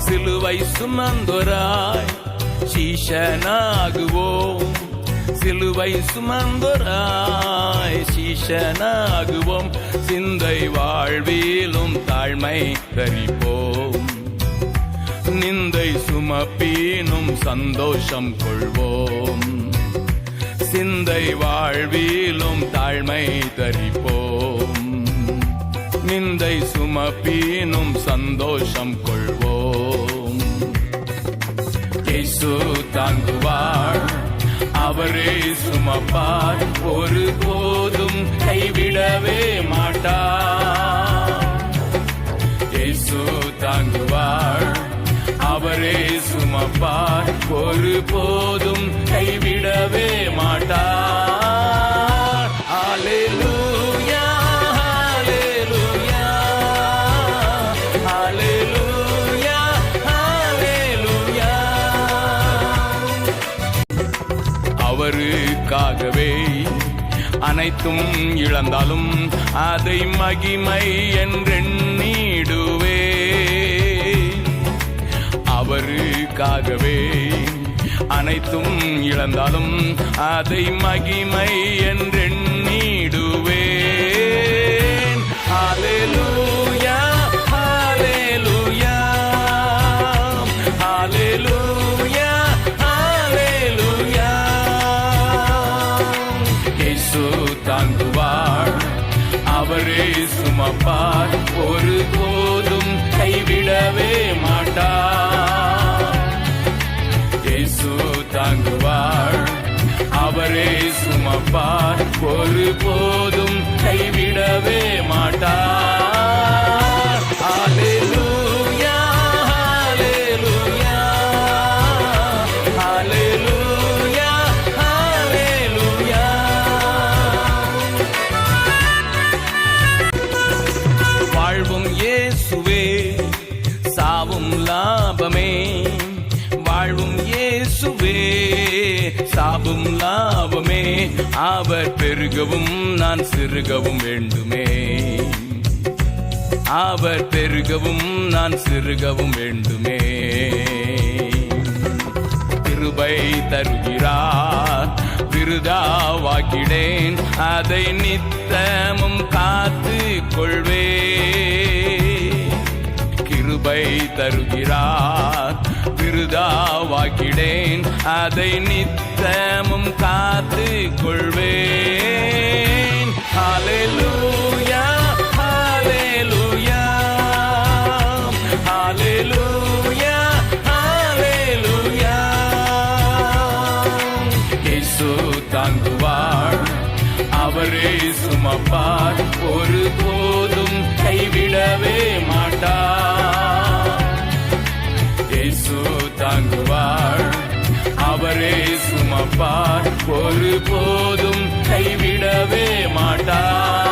சிலுவை சுமந்தோராய் சீஷனாகுவோம், சிலுவை சுமந்தோராய் சீஷனாகுவோம், சிந்தை வாழ்விலும் தாழ்மை தரிப்போம், நிந்தை சுமப்பீனும் சந்தோஷம் கொள்வோம், சிந்தை வாழ்விலும் தாழ்மை தரிப்போம், நிந்தை சுமப்பீனும் சந்தோஷம் கொள்வோம். இயேசு தாங்குவார், அவரே சுமப்பார், ஒரு போதும் கைவிடவே மாட்டார். இயேசு தாங்குவார், அவரே சுமப்பார், ஒரு போதும் கைவிடவே மாட்டார். அல்லேலூயா, அவருக்காகவே அனைத்தும் இழந்தாலும் அதை மகிமை என்றெண்ணிடுவே, அவருக்காகவே அனைத்தும் இழந்தாலும் அதை மகிமை என்றெண்ணிடுவே. ஹல்லேலூயா, ஹல்லேலூயா, ஹல்லேலூயா, ஹல்லேலூயா. இயேசு தாங்குவார், அவரே சுமப்பார், ஒரு போதும் கைவிடவே மாட்டார். இயேசு தாங்குவார், அவரே சுமப்பார், ஒரு போதும் கைவிடவே மாட்டார். அல்லேலூயா, அல்லேலூயா, அல்லேலூயா, அல்லேலூயா. வாழ்வும் இயேசுவே, சாவும் லாபமே, வாழ்வும் இயேசுவே, சாவும் லாபமே, அவர் பெருகவும் நான் சிறுகவும் வேண்டுமே, அவர் பெருகவும் நான் சிறுகவும் வேண்டுமே. கிருபை தருகிறார், விருதாவாக்கிடேன், அதை நித்தமும் காத்து கொள்வே. கிருபை தருகிறார், விருதாவாக்கிடேன், அதை நித்தமும் காத்து கொள்வேன். ஹல்லேலூயா, ஹல்லேலூயா, ஹல்லேலூயா, ஹல்லேலூயா. இயேசு தாங்குவார், அவரே சுமப்பார், ஒரு போதும் கைவிடவே மாட்டார். இயேசு தாங்குவார், அவரே சுமப்பார், ஒரு போதும் கைவிடவே மாட்டார்.